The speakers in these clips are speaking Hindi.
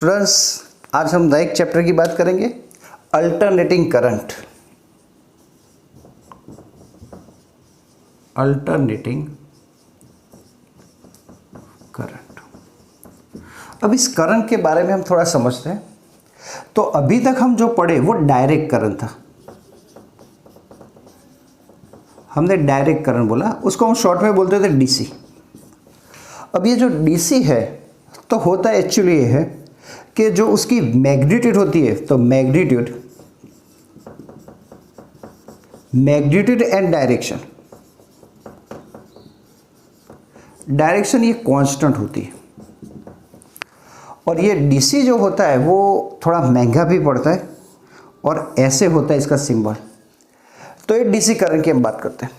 स्टूडेंट्स, आज हम नए चैप्टर की बात करेंगे, अल्टरनेटिंग करंट। Alternating current. अब इस करंट के बारे में हम थोड़ा समझते हैं। तो अभी तक हम जो पढ़े वो डायरेक्ट करंट था। हमने डायरेक्ट करंट बोला, उसको हम शॉर्ट में बोलते थे डीसी। अब ये जो डीसी है तो होता एक्चुअली ये है कि जो उसकी मैग्नीट्यूड होती है, तो मैग्नीट्यूड एंड डायरेक्शन ये कांस्टेंट होती है। और ये डीसी जो होता है वो थोड़ा महंगा भी पड़ता है और ऐसे होता है इसका सिंबल। तो ये डीसी करंट की हम बात करते हैं।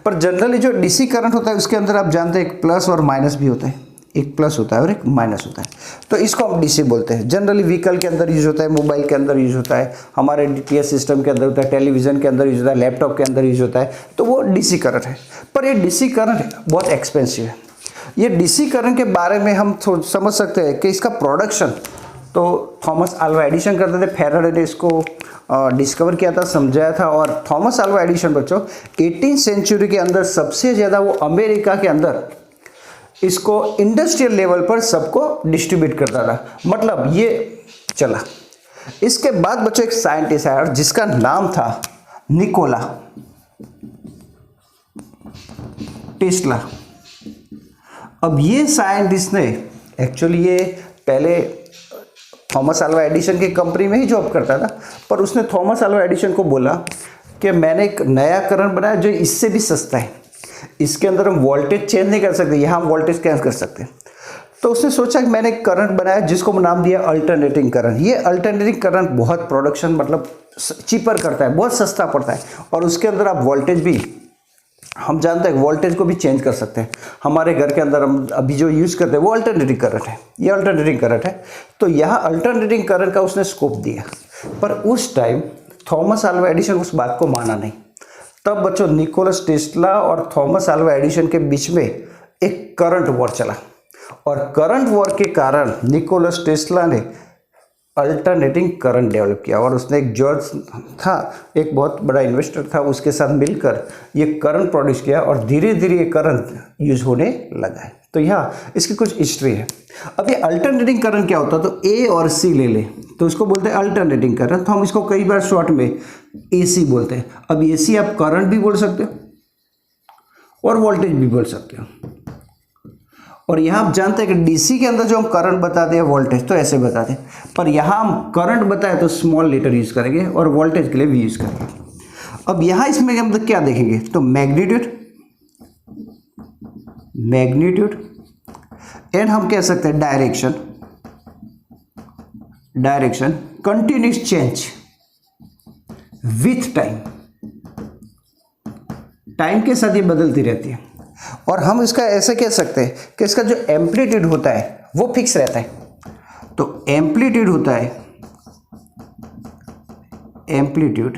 पर जनरली जो डीसी करंट होता है उसके अंदर आप जानते हैं एक प्लस और माइनस भी होता है, एक प्लस होता है और एक माइनस होता है। तो इसको हम डीसी बोलते हैं। जनरली व्हीकल के अंदर यूज होता है, मोबाइल के अंदर यूज होता है, हमारे डीटीएच सिस्टम के अंदर होता है, टेलीविजन के अंदर यूज होता है, लैपटॉप के अंदर यूज होता है। तो वो डीसी करंट है। पर ये डीसी करंट बहुत एक्सपेंसिव है। ये डीसी करंट के बारे में हम समझ सकते हैं कि इसका प्रोडक्शन तो थॉमस अल्वा एडिसन करते थे। फैराडे ने इसको डिस्कवर किया था, समझाया था। और थॉमस अल्वा एडिसन बच्चों 18th सेंचुरी के अंदर सबसे ज़्यादा वो अमेरिका के अंदर इसको इंडस्ट्रियल लेवल पर सबको डिस्ट्रीब्यूट करता था। मतलब ये चला। इसके बाद बच्चों एक साइंटिस्ट आया जिसका नाम था निकोला टेस्ला। अब ये साइंटिस्ट ने एक्चुअली ये पहले थॉमस अल्वा एडिसन की कंपनी में ही जॉब करता था, पर उसने थॉमस अल्वा एडिसन को बोला कि मैंने एक नया करंट बनाया जो इससे भी सस्ता है। इसके अंदर हम वोल्टेज चेंज नहीं कर सकते, यहाँ हम वोल्टेज चेंज कर सकते हैं। तो उसने सोचा कि मैंने एक करंट बनाया जिसको नाम दिया अल्टरनेटिंग करंट। ये अल्टरनेटिंग करंट बहुत प्रोडक्शन मतलब चीपर करता है, बहुत सस्ता पड़ता है। और उसके अंदर आप वोल्टेज भी, हम जानते हैं वोल्टेज को भी चेंज कर सकते हैं। हमारे घर के अंदर हम अभी जो यूज़ करते हैं वो अल्टरनेटिंग करंट है। ये अल्टरनेटिंग करंट है। तो यहाँ अल्टरनेटिंग करंट का उसने स्कोप दिया। पर उस टाइम थॉमस अल्वा एडिसन उस बात को माना नहीं। तब बच्चों निकोलस टेस्ला और थॉमस अल्वा एडिसन के बीच में एक करंट वॉर चला। और करंट वॉर के कारण निकोलस टेस्ला ने अल्टरनेटिंग करंट डेवलप किया। और उसने एक जॉर्ज था, एक बहुत बड़ा इन्वेस्टर था, उसके साथ मिलकर ये करंट प्रोड्यूस किया। और धीरे धीरे ये करंट यूज होने लगा है। तो यहाँ इसकी कुछ हिस्ट्री है। अब ये अल्टरनेटिंग करंट क्या होता है, तो ए और सी ले ले तो इसको बोलते हैं अल्टरनेटिंग करंट। तो हम इसको कई बार शॉर्ट में एसी बोलते हैं। अब एसी आप करंट भी बोल सकते हो और वोल्टेज भी बोल सकते हो। और यहाँ आप जानते हैं कि डीसी के अंदर जो हम करंट बताते हैं वोल्टेज तो ऐसे बताते हैं, पर यहाँ हम करंट बताए तो स्मॉल लेटर यूज करेंगे और वोल्टेज के लिए भी यूज करेंगे। अब यहाँ इसमें हम तो क्या देखेंगे, तो मैग्नीट्यूड एंड हम कह सकते हैं direction continuous change with time के साथ ये बदलती रहती है। और हम इसका ऐसे कह सकते हैं कि इसका जो एम्पलीट्यूड होता है वो फिक्स रहता है। तो एम्पलीट्यूड होता है, एम्पलीट्यूड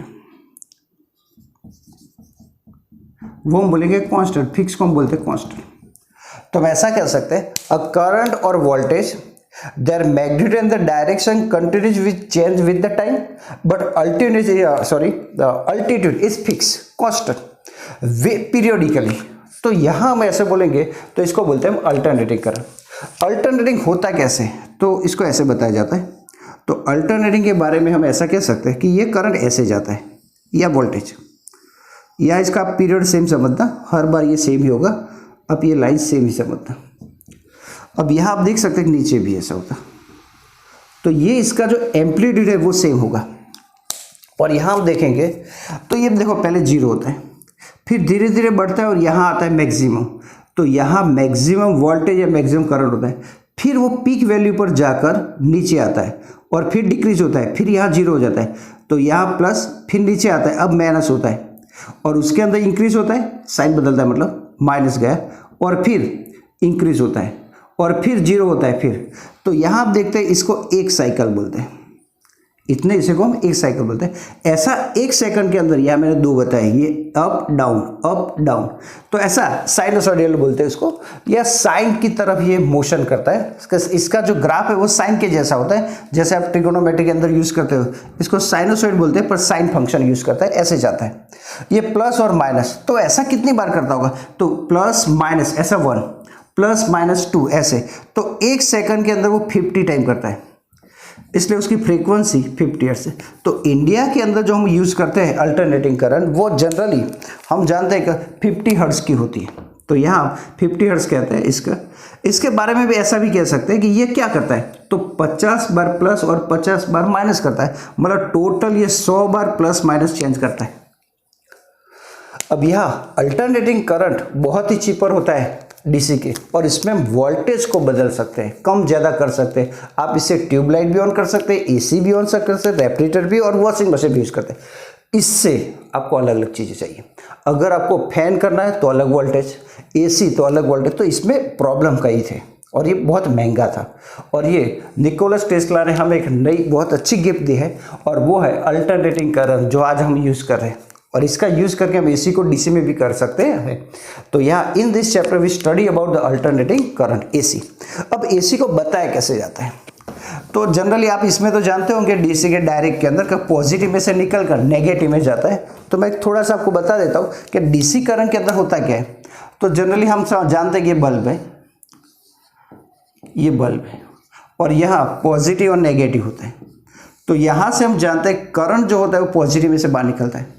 वो हम बोलेंगे कांस्टेंट, फिक्स को हम बोलते हैं कांस्टेंट। तो हम ऐसा कह सकते हैं अ करंट और voltage their magnitude and the direction continues with change with the time, but the altitude is fixed constant periodically। तो यहाँ हम ऐसे बोलेंगे तो इसको बोलते हैं अल्टरनेटिंग करंट। अल्टरनेटिंग होता कैसे, तो इसको ऐसे बताया जाता है। तो अल्टरनेटिंग के बारे में हम ऐसा कह सकते हैं कि ये करंट ऐसे जाता है या वोल्टेज, या इसका पीरियड सेम समझना, हर बार ये सेम ही होगा। अब ये लाइन सेम ही समझना। अब यहाँ आप देख सकते हैं कि नीचे भी ऐसा होता, तो ये इसका जो एम्पलीट्यूड है वो सेम होगा। और यहाँ हम देखेंगे तो ये देखो पहले जीरो होता है, फिर धीरे धीरे बढ़ता है और यहाँ आता है मैक्सिमम। तो यहाँ मैक्सिमम वोल्टेज या मैक्सिमम करंट होता है, फिर वो पीक वैल्यू पर जाकर नीचे आता है और फिर डिक्रीज होता है, फिर यहाँ जीरो हो जाता है। तो यहाँ प्लस, फिर नीचे आता है, अब माइनस होता है और उसके अंदर इंक्रीज होता है, साइन बदलता है, मतलब माइनस गया और फिर इंक्रीज होता है और फिर जीरो होता है फिर। तो यहाँ आप देखते हैं इसको एक साइकिल बोलते हैं, इतने हिस्से को हम एक साइकिल बोलते हैं। ऐसा एक सेकंड के अंदर, यह मैंने 2 बताए, ये अप डाउन, तो ऐसा साइनोसॉइडल बोलते हैं इसको, या साइन की तरफ ये मोशन करता है। इसका जो ग्राफ है वो साइन के जैसा होता है, जैसे आप ट्रिगोनोमेट्री के अंदर यूज करते हो, इसको साइनोसॉइड बोलते हैं, पर साइन फंक्शन यूज करता है, ऐसे जाता है। ये प्लस और माइनस, तो ऐसा कितनी बार करता होगा, तो प्लस माइनस ऐसा 1 प्लस माइनस 2 ऐसे, तो एक सेकंड के अंदर वो 50 टाइम करता है, इसलिए उसकी फ्रीक्वेंसी 50 हर्ट्ज है। तो इंडिया के अंदर जो हम यूज़ करते हैं अल्टरनेटिंग करंट, वो जनरली हम जानते हैं कि 50 हर्ट्ज की होती है। तो यहाँ 50 हर्ट्ज कहते हैं इसका। इसके बारे में भी ऐसा भी कह सकते हैं कि ये क्या करता है, तो 50 बार प्लस और 50 बार माइनस करता है, मतलब टोटल ये 100 बार प्लस माइनस चेंज करता है। अब यहाँ अल्टरनेटिंग करंट बहुत ही चीपर होता है डीसी के, और इसमें हम वोल्टेज को बदल सकते हैं, कम ज़्यादा कर सकते हैं। आप इससे ट्यूबलाइट भी ऑन कर सकते हैं, एसी भी ऑन कर सकते हैं, रेफ्रिजरेटर भी और वॉशिंग मशीन भी यूज़ करते हैं। इससे आपको अलग अलग चीज़ें चाहिए। अगर आपको फैन करना है तो अलग वोल्टेज, एसी तो अलग वोल्टेज, तो इसमें प्रॉब्लम कई थे और ये बहुत महंगा था। और ये निकोलस टेस्ला ने हमें एक नई बहुत अच्छी गिफ्ट दी है, और वो है अल्टरनेटिंग करंट, जो आज हम यूज़ कर रहे हैं। और इसका यूज़ करके हम एसी को डीसी में भी कर सकते हैं। तो यहाँ in this chapter we study about the alternating current AC. अब एसी को बताया कैसे जाता है, तो जनरली आप इसमें तो जानते होंगे डीसी के डायरेक्ट के अंदर का पॉजिटिव में से निकल कर नेगेटिव में जाता है। तो मैं थोड़ा सा आपको बता देता हूँ कि डीसी करंट के अंदर होता क्या है। तो जनरली हम जानते हैं कि ये बल्ब है, ये बल्ब है, और यहाँ पॉजिटिव और नेगेटिव होता है। तो यहाँ से हम जानते हैं करंट जो होता है वो पॉजिटिव में से बाहर निकलता है,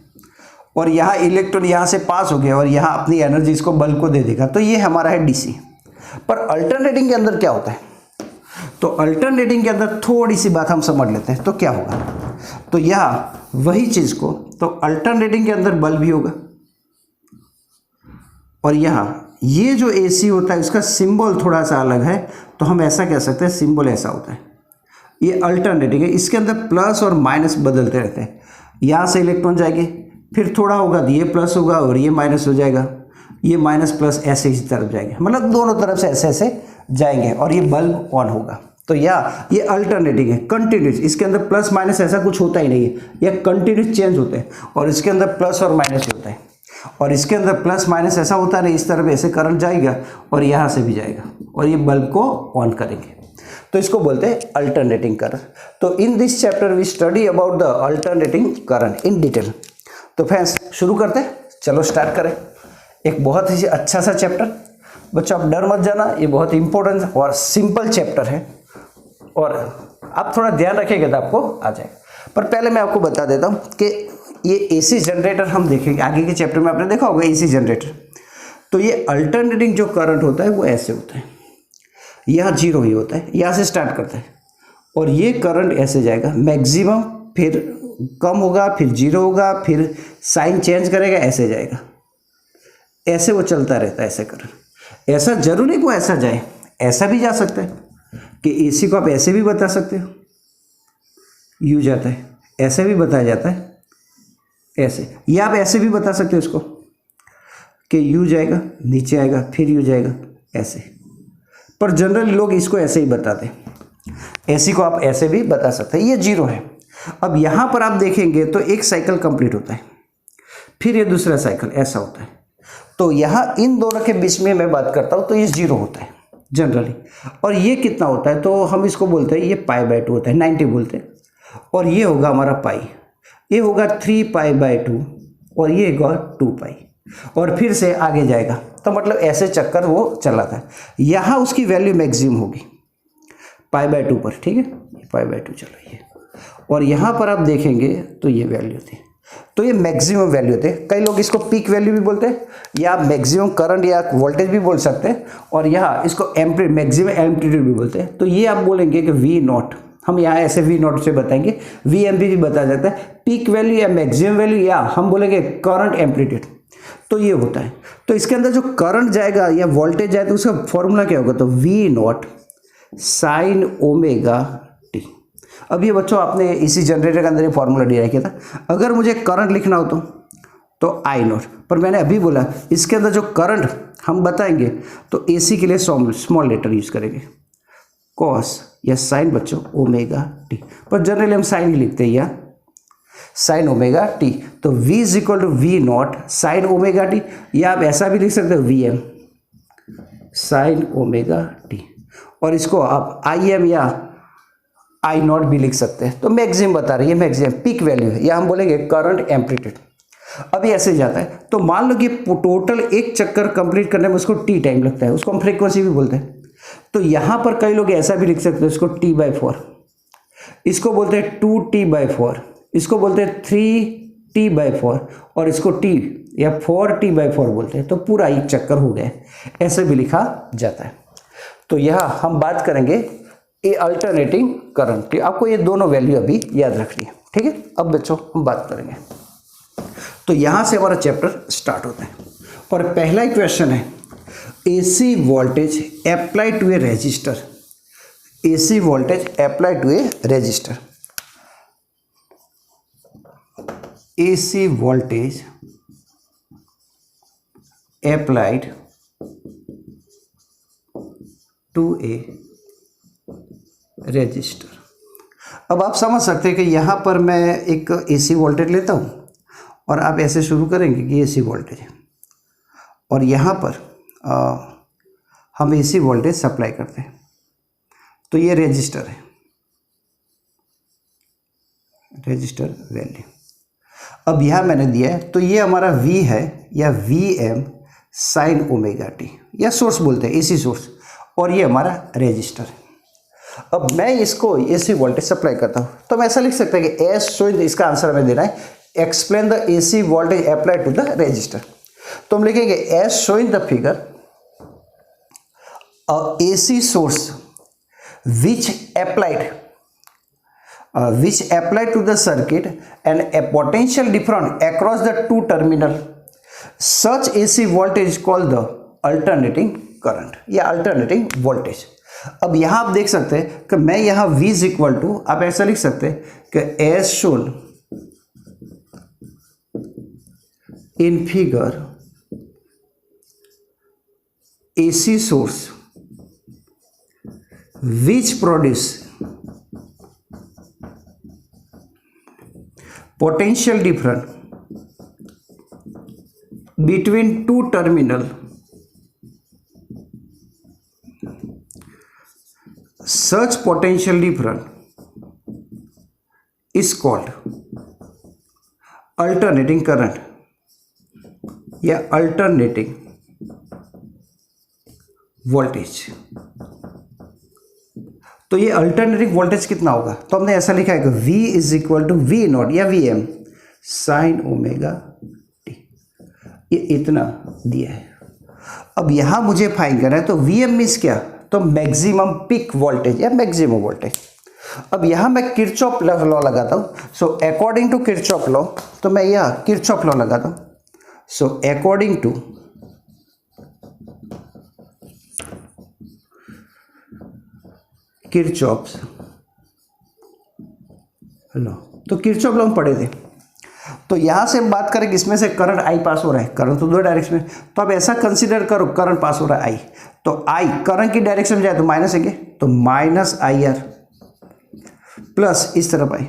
और यहाँ इलेक्ट्रॉन यहाँ से पास हो गया और यहाँ अपनी एनर्जी इसको बल्ब को दे देगा। तो ये हमारा है डीसी। पर अल्टरनेटिंग के अंदर क्या होता है, तो अल्टरनेटिंग के अंदर थोड़ी सी बात हम समझ लेते हैं। तो क्या होगा, तो यहाँ वही चीज़ को, तो अल्टरनेटिंग के अंदर बल्ब भी होगा, और यहाँ ये जो एसी होता है उसका सिंबल थोड़ा सा अलग है। तो हम ऐसा कह सकते हैं, सिंबल ऐसा होता है, ये अल्टरनेटिंग है, इसके अंदर प्लस और माइनस बदलते रहते हैं। यहाँ से इलेक्ट्रॉन जाएंगे, फिर थोड़ा होगा तो ये प्लस होगा और ये माइनस हो जाएगा, ये माइनस प्लस ऐसे इस तरफ जाएंगे, मतलब दोनों तरफ से ऐसे ऐसे जाएंगे, और ये बल्ब ऑन होगा। तो ये अल्टरनेटिंग है, कंटिन्यूस, इसके अंदर प्लस माइनस ऐसा कुछ होता ही नहीं है, यह कंटिन्यूस चेंज होते हैं। और इसके अंदर प्लस और माइनस होता है, और इसके अंदर प्लस माइनस ऐसा होता नहीं, इस तरफ ऐसे करंट जाएगा और यहाँ से भी जाएगा, और ये बल्ब को ऑन करेंगे। तो इसको बोलते हैं अल्टरनेटिंग करंट। तो in this chapter we study about the alternating current in detail. तो फ्रेंड्स शुरू करते हैं, चलो स्टार्ट करें। एक बहुत ही अच्छा सा चैप्टर, बच्चों आप डर मत जाना, ये बहुत इंपॉर्टेंट और सिंपल चैप्टर है, और आप थोड़ा ध्यान रखेंगे तो आपको आ जाएगा। पर पहले मैं आपको बता देता हूँ कि ये एसी जनरेटर हम देखेंगे आगे के चैप्टर में, आपने देखा होगा एसी जनरेटर। तो ये अल्टरनेटिंग जो करंट होता है वो ऐसे होता है, यहाँ जीरो ही होता है, यहाँ से स्टार्ट करता है, और ये करंट ऐसे जाएगा मैक्सिमम, फिर कम होगा, फिर जीरो होगा, फिर साइन चेंज करेगा, ऐसे जाएगा, ऐसे वो चलता रहता है ऐसे करंट। ऐसा जरूरी को ऐसा जाए, ऐसा भी जा सकता है कि एसी को आप ऐसे भी बता सकते हो, यू जाता है, ऐसे भी बताया जाता है ऐसे, या आप ऐसे भी बता सकते हो इसको कि यू जाएगा, नीचे आएगा, फिर यू जाएगा, ऐसे। पर जनरली लोग इसको ऐसे ही बताते हैं, एसी को आप ऐसे भी बता सकते हैं। ये जीरो है। अब यहाँ पर आप देखेंगे तो एक साइकिल कंप्लीट होता है, फिर ये दूसरा साइकिल ऐसा होता है। तो यहाँ इन दोनों के बीच में मैं बात करता हूँ, तो ये जीरो होता है जनरली। और ये कितना होता है, तो हम इसको बोलते हैं, ये पाई/2 होता है, 90 बोलते हैं। और ये होगा हमारा पाई, ये होगा 3π/2, और ये होगा 2π, और फिर से आगे जाएगा। तो मतलब ऐसे चक्कर वो चला था। यहाँ उसकी वैल्यू मैक्सिमम होगी π/2 पर, ठीक है, π/2 चलो ये। और यहाँ पर आप देखेंगे तो ये वैल्यू थी, तो ये मैक्सिमम वैल्यू थे। कई लोग इसको पीक वैल्यू भी बोलते हैं, या मैक्सिमम करंट या वोल्टेज भी बोल सकते हैं, और यहाँ इसको मैक्सिमम एम्पलीट्यूड भी बोलते हैं। तो ये आप बोलेंगे कि V0, हम यहाँ ऐसे V0 से बताएंगे, VMP भी बता जाता है, पीक वैल्यू या मैक्सिमम वैल्यू, या हम बोलेंगे करंट एम्पलीट्यूड। तो ये होता है। तो इसके अंदर जो करंट जाएगा या वोल्टेज जाएगा, तो उसका फॉर्मूला क्या होगा, तो V0 sin ωt। अब ये बच्चों आपने इसी जनरेटर के अंदर ये फॉर्मूला दिया किया था। अगर मुझे करंट लिखना हो तो I0, पर मैंने अभी बोला इसके अंदर जो करंट हम बताएंगे तो AC के लिए स्मॉल लेटर यूज करेंगे, cos या साइन बच्चों ओमेगा टी, पर जनरली हम साइन ही लिखते हैं, या साइन ओमेगा टी। तो v is equal to V naught sine omega t, या आप ऐसा भी लिख सकते हो V M sine omega t, और इसको आप आई एम या आई नॉट भी लिख सकते हैं। तो मैक्सिमम बता रही है, मैक्सिमम पीक वैल्यू है, या हम बोलेंगे करंट एम्पलीट्यूड। अभी ऐसे जाता है, तो मान लो कि टोटल एक चक्कर कंप्लीट करने में उसको टी टाइम लगता है, उसको हम फ्रीक्वेंसी भी बोलते हैं। तो यहाँ पर कई लोग ऐसा भी लिख सकते हैं, इसको t/4, इसको बोलते हैं 2t/4, इसको बोलते हैं 3t/4, और इसको t या 4t/4 बोलते हैं। तो पूरा एक चक्कर हो गया, ऐसे भी लिखा जाता है। तो यहाँ हम बात करेंगे ये अल्टरनेटिंग करंट, आपको ये दोनों वैल्यू अभी याद रखनी है, ठीक है। अब बच्चों हम बात करेंगे, तो यहाँ से हमारा चैप्टर स्टार्ट होता है, और पहला क्वेश्चन है AC voltage apply to a resistor, AC voltage apply to a resistor, AC voltage applied to a resistor. अब आप समझ सकते हैं कि यहाँ पर मैं एक AC वोल्टेज लेता हूँ, और आप ऐसे शुरू करेंगे कि AC वोल्टेज है, और यहाँ पर हम AC वोल्टेज सप्लाई करते हैं। तो ये रजिस्टर है, रजिस्टर वैल्यू। अब यहाँ मैंने दिया है, तो ये हमारा V है या VM साइन ओमेगा टी, या सोर्स बोलते हैं AC सोर्स, और ये हमारा रजिस्टर है। अब मैं इसको AC वोल्टेज सप्लाई करता हूँ, तो हम ऐसा लिख सकते हैं कि एस शो, इसका आंसर हमें देना है, explain the AC voltage apply to the resistor. तो हम लिखेंगे as shown in the figure AC source which applied to the circuit and a potential difference across the two terminal, such AC voltage is called the alternating current या alternating voltage। अब यहाँ आप देख सकते हैं कि मैं यहाँ V इज इक्वल टू, आप ऐसा लिख सकते हैं कि as shown in figure AC source which produce potential difference between two terminal, such potential difference is called alternating current या alternating voltage। तो ये अल्टरनेटिंग वोल्टेज कितना होगा, तो हमने ऐसा लिखा है कि V is equal to V naught या VM साइन ओमेगा टी, ये इतना दिया है। अब यहाँ मुझे फाइंड करना है, तो VM मीन्स क्या, तो मैक्सिमम पीक वोल्टेज या मैक्सिमम वोल्टेज। अब यहाँ मैं किरचॉफ लॉ लगाता हूँ, so according to Kirchhoff law, तो मैं यहाँ किरचॉफ लॉ लगाता हूँ। So according to Kirchhoff's law, तो किरचॉफ लॉ हम पढ़े थे। तो यहाँ से हम बात करें कि इसमें से करंट आई पास हो रहा है, करंट तो दो डायरेक्शन में, तो अब ऐसा कंसीडर करो करंट पास हो रहा है आई, तो आई करंट की डायरेक्शन में जाए तो माइनस है, तो माइनस IR प्लस इस तरफ आई,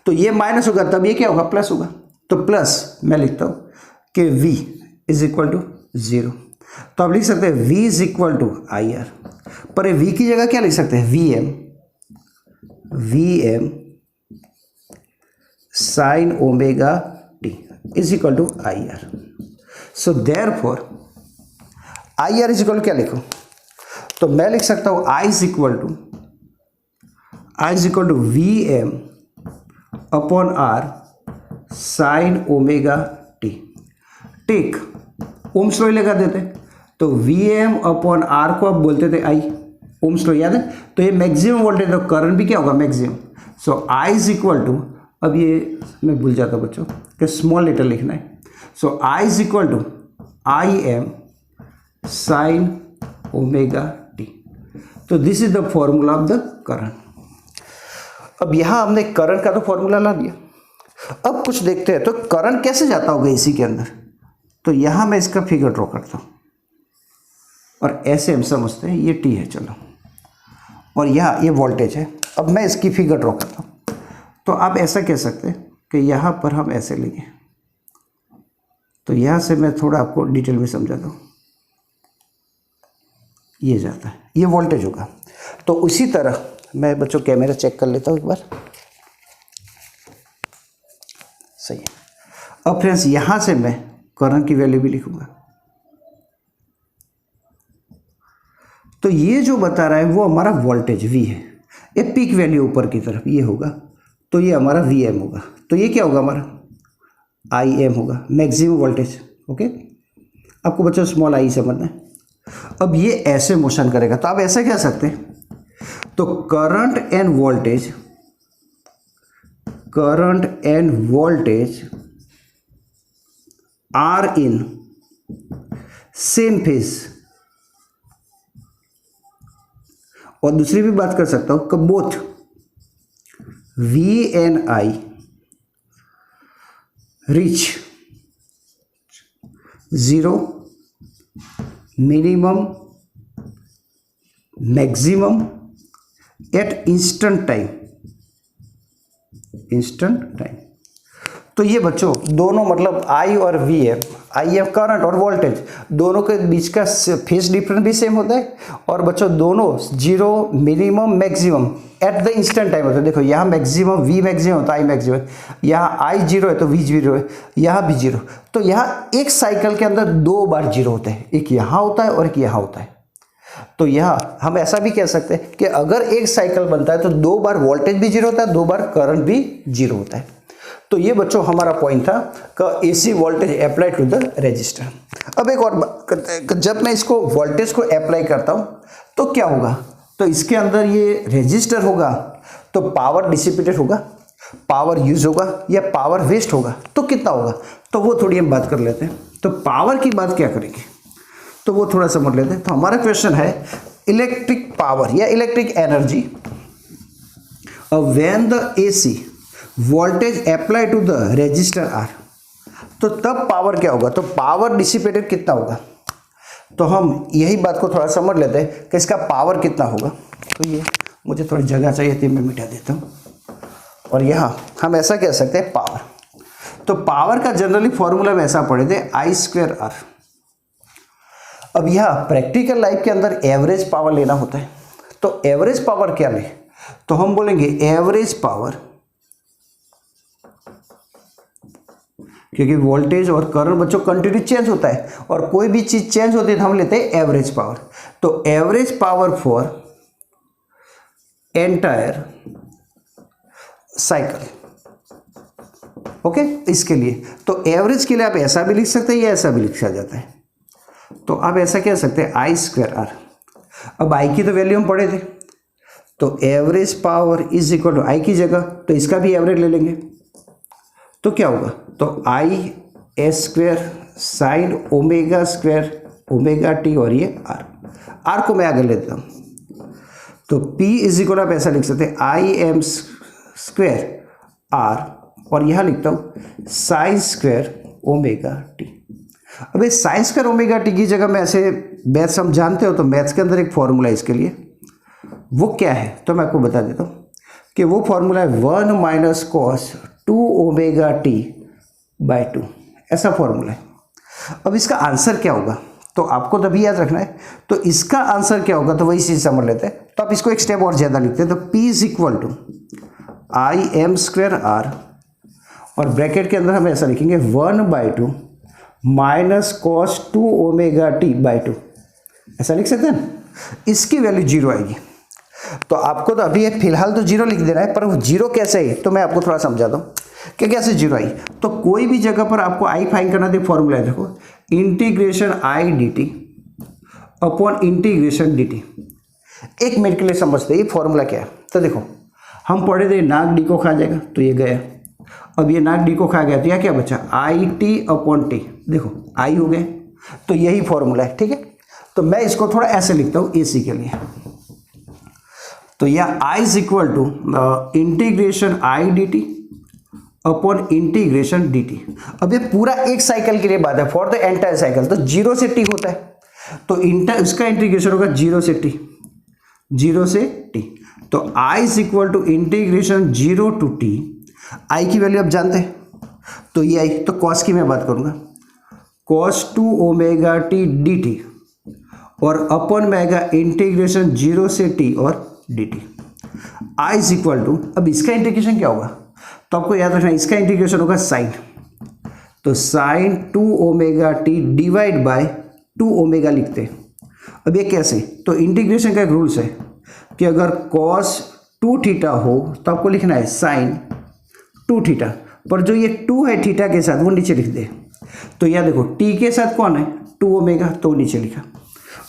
तो ये माइनस होगा तब ये क्या होगा, प्लस होगा। तो प्लस मैं लिखता हूँ कि V इज इक्वल टू 0, तो आप लिख सकते हैं V is equal to IR, पर V की जगह क्या लिख सकते हैं, VM sine omega t is equal to IR। So therefore IR is equal क्या लिखो, तो मैं लिख सकता हूँ I is equal to VM upon R sine omega t. ठीक, ओम्स लॉ लगा देते, तो VM अपॉन R को आप बोलते थे I, ओम्स लॉ याद है। तो ये मैक्सिमम वोल्टेज, तो करंट भी क्या होगा, maximum. So I is equal to, अब ये मैं भूल जाता बच्चों कि स्मॉल लेटर लिखना है, so I is equal to IM sine omega t. तो this is the formula of the current. अब यहाँ हमने करंट का तो फॉर्मूला ला दिया, अब कुछ देखते हैं तो करंट कैसे जाता होगा एसी के अंदर। तो यहाँ मैं इसका फिगर ड्रॉ करता हूँ, और ऐसे हम समझते हैं ये टी है, चलो, और यहाँ ये वोल्टेज है। अब मैं इसकी फिगर ड्रॉ करता हूँ। तो आप ऐसा कह सकते हैं कि यहाँ पर हम ऐसे लेंगे, तो यहाँ से मैं थोड़ा आपको डिटेल में समझा दूँ। ये जाता है, ये वोल्टेज होगा। तो उसी तरह मैं बच्चों कैमरा चेक कर लेता हूँ एक बार। सही है। अब फ्रेंड्स यहाँ से मैं करंट की वैल्यू भी लिखूंगा। तो ये जो बता रहा है वो हमारा वोल्टेज V है, ये पीक वैल्यू ऊपर की तरफ ये होगा, तो ये हमारा Vm होगा। तो ये क्या होगा हमारा Im होगा, मैक्सिमम वोल्टेज। ओके, आपको बच्चों स्मॉल आई समझना है। अब ये ऐसे मोशन करेगा, तो आप ऐसे कह सकते हैं, तो current and voltage are in same phase. और दूसरी भी बात कर सकता हूं कि both V and I reach 0 minimum maximum at instant time. तो ये बच्चों दोनों मतलब I और V है, I है करंट और वोल्टेज, दोनों के बीच का फेज डिफरेंस भी सेम होता है। और बच्चों दोनों 0 minimum maximum at the instant time होता है। देखो यहाँ मैक्सिमम V मैक्सिमम होता है, I मैक्सिमम, यहाँ I 0 है तो V 0 है, यहाँ भी 0। तो यहाँ एक साइकिल के अंदर 2 बार 0 होते हैं, एक यहाँ होता है और एक यहाँ होता है। तो यहाँ हम ऐसा भी कह सकते हैं कि अगर एक साइकिल बनता है तो 2 बार वोल्टेज भी 0 होता है, 2 बार करंट भी 0 होता है। तो ये बच्चों हमारा पॉइंट था कि AC voltage apply to the resistor. अब एक और बात करते हैं, जब मैं इसको वोल्टेज को अप्लाई करता हूँ तो क्या होगा, तो इसके अंदर ये रेजिस्टर होगा, तो पावर डिसिपेटेड होगा, पावर यूज होगा या पावर वेस्ट होगा, तो कितना होगा, तो वो थोड़ी हम बात कर लेते हैं। तो पावर की बात क्या करेंगे, तो वो थोड़ा समझ लेते हैं। तो हमारा क्वेश्चन है इलेक्ट्रिक पावर या electric energy when the AC voltage apply to the resistor R. तो तब पावर क्या होगा, तो पावर डिसिपेटेड कितना होगा। तो हम यही बात को थोड़ा समझ लेते हैं कि इसका पावर कितना होगा। तो ये मुझे थोड़ी जगह चाहिए थी, मैं मिटा देता हूँ। और यहाँ हम ऐसा कह सकते हैं पावर, तो पावर का जनरली फॉर्मूला में ऐसा पढ़े थे I²R। अब यहाँ प्रैक्टिकल लाइफ के अंदर एवरेज पावर लेना होता है, तो एवरेज पावर क्या ले, तो हम बोलेंगे एवरेज पावर, क्योंकि वोल्टेज और करंट बच्चों कंटिन्यू चेंज होता है और कोई भी चीज चेंज होती है तो हम लेते हैं एवरेज पावर। तो average power for entire cycle. Okay, इसके लिए तो एवरेज के लिए आप ऐसा भी लिख सकते हैं या ऐसा भी लिखा जाता है। तो आप ऐसा कह सकते हैं I²R। अब I की तो वैल्यू हम पढ़े थे, तो average power is equal to I की जगह तो इसका भी एवरेज ले लेंगे, तो क्या होगा, तो I² साइन ω² ω t और ये R को मैं आगे ले देता हूँ। तो P इज इक्वल आप ऐसा लिख सकते हैं Im² R और यहाँ लिखता हूँ sin² ω t। अब इस sin² ω t की जगह मैं ऐसे मैथ्स हम जानते हो, तो मैथ्स के अंदर एक फॉर्मूला है इसके लिए, वो क्या है तो मैं आपको बता देता हूँ कि वो फॉर्मूला है 1 - cos 2 ωt/2, ऐसा फॉर्मूला है। अब इसका आंसर क्या होगा, तो आपको तभी याद रखना है। तो इसका आंसर क्या होगा, तो वही चीज़ समझ लेते हैं। तो आप इसको एक स्टेप और ज़्यादा लिखते हैं, तो P is equal to Im²R और ब्रैकेट के अंदर हम ऐसा लिखेंगे 1/2 - cos 2 ωt/2, ऐसा लिख सकते हैं। इसकी वैल्यू 0 आएगी। तो आपको तो अभी फिलहाल तो 0 लिख देना है, पर वो 0 कैसे है तो मैं आपको थोड़ा समझा दूँ कि कैसे 0 आई। तो कोई भी जगह पर आपको I फाइंड करना है, फॉर्मूला है देखो, integration I dt upon integration dt। एक मिनट के लिए समझते हैं ये फॉर्मूला क्या है। तो देखो हम पढ़े थे नाक डी को खा जाएगा, तो ये गया। अब ये नाक डी को खा गया तो यह क्या बचा, IT/T। देखो I हो गए, तो यही फॉर्मूला है, ठीक है। तो मैं इसको थोड़ा ऐसे लिखता हूँ AC के लिए, तो यह I is equal to integration I dt upon integration dt। अब ये पूरा एक साइकिल के लिए बात है, फॉर द एंटायर साइकिल, तो 0 से t होता है, तो इसका इंटीग्रेशन होगा 0 से t, 0 से t। तो i is equal to integration 0 to t। i की वैल्यू आप जानते हैं, तो ये आई, तो cos की मैं बात करूँगा, cos 2 ओमेगा t dt और अपन में आएगा इंटीग्रेशन 0 से t और dt। i is equal to, अब इसका इंटीग्रेशन क्या होगा, तो आपको याद रखना इसका इंटीग्रेशन होगा साइन, तो sine 2 omega t divide by 2 omega लिखते हैं। अब ये कैसे, तो इंटीग्रेशन का एक रूल्स है कि अगर cos 2 थीटा हो तो आपको लिखना है साइन 2 थीटा, पर जो ये 2 है थीटा के साथ वो नीचे लिख दे। तो यह देखो t के साथ कौन है 2 ओमेगा, तो नीचे लिखा।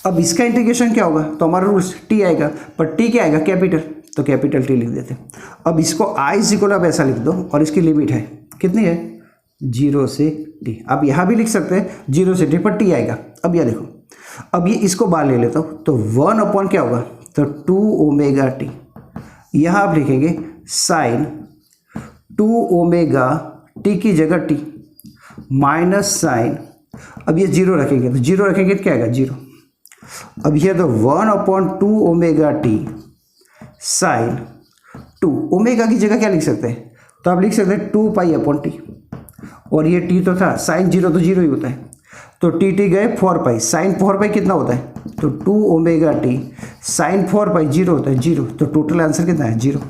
अब इसका इंटीग्रेशन क्या होगा, तो हमारा रूल्स t आएगा, पर t क्या आएगा कैपिटल, तो कैपिटल T लिख देते। अब इसको i इज इक्वल आप ऐसा लिख दो और इसकी लिमिट है कितनी है 0 से t। अब यहाँ भी लिख सकते हैं 0 से t, पर t आएगा। अब यह देखो, अब ये इसको बाहर ले लेता हूँ, तो 1 अपॉन क्या होगा, तो 2 ओमेगा t। यहाँ आप लिखेंगे साइन 2 ओमेगा t की जगह t माइनस साइन, अब ये 0 रखेंगे, तो 0 रखेंगे तो क्या आएगा 0। अब ये तो 1 upon 2 omega t sine 2, omega की जगह क्या लिख सकते हैं, तो आप लिख सकते हैं 2 पाई अपॉन टी, और ये t तो था, साइन 0 तो 0 ही होता है, तो टी गए 4 पाई, साइन 4 पाई कितना होता है, तो 2 ओमेगा टी साइन 4 पाई 0 होता है 0, तो टोटल आंसर कितना है 0।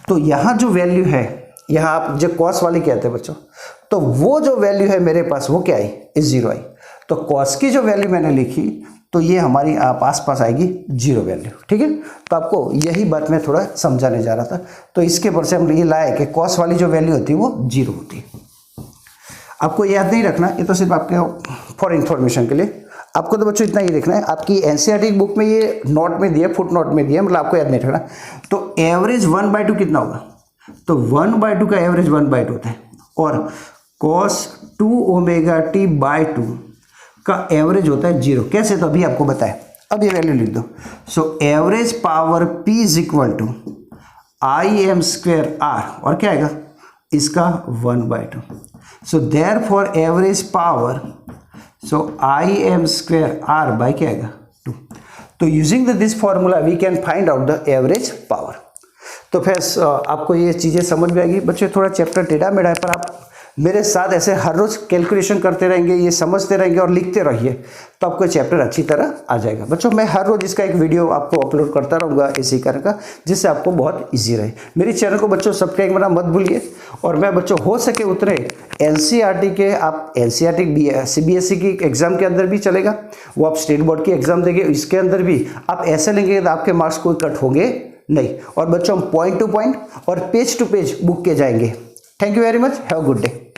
तो यहाँ जो वैल्यू है, यहाँ आप जो कॉस वाली कहते हैं बच्चों, तो वो जो वैल्यू है मेरे पास वो क्या आई, इस 0 आई। तो कॉस की जो वैल्यू मैंने लिखी तो ये हमारी आप आसपास आएगी 0 वैल्यू, ठीक है। तो आपको यही बात मैं थोड़ा समझाने जा रहा था। तो इसके पर से हम ये लाए कि कॉस वाली जो वैल्यू होती है वो 0 होती है। आपको याद नहीं रखना, ये तो सिर्फ आपके फॉर इन्फॉर्मेशन के लिए। आपको तो बच्चों इतना ही देखना है, आपकी एनसीईआरटी बुक में ये नोट में दिया, फुट नोट में दिया, मतलब आपको याद नहीं रखना। तो एवरेज 1/2 कितना होगा, तो 1/2 का एवरेज 1/2 होता है, और cos 2 ओमेगा t बाय 2 का एवरेज होता है 0। कैसे, तो अभी आपको बताया, अब ये वैल्यू लिख दो। So average power p is equal to im square r, और क्या आएगा इसका 1/2। So therefore average power, so im square r by क्या आएगा 2। तो using this formula we can find out the average power. तो फिर आपको ये चीज़ें समझ में आएगी। बच्चे थोड़ा चैप्टर टेढ़ा मेढ़ा है, पर आप मेरे साथ ऐसे हर रोज़ कैलकुलेशन करते रहेंगे, ये समझते रहेंगे और लिखते रहिए, तो आपको चैप्टर अच्छी तरह आ जाएगा। बच्चों मैं हर रोज़ इसका एक वीडियो आपको अपलोड करता रहूँगा इसी कारण का, जिससे आपको बहुत इजी रहे। मेरे चैनल को बच्चों सब्सक्राइब करना मत भूलिए। और मैं बच्चों हो सके उतने एनसीईआरटी के, आप एनसीईआरटी सीबीएसई की एग्ज़ाम के अंदर भी चलेगा, वो आप स्टेट बोर्ड की एग्ज़ाम देंगे, इसके अंदर भी आप ऐसे लेंगे तो आपके मार्क्स कोई कट होंगे नहीं। और बच्चों हम पॉइंट टू पॉइंट और पेज टू पेज बुक के जाएंगे। Thank you very much, have a good day.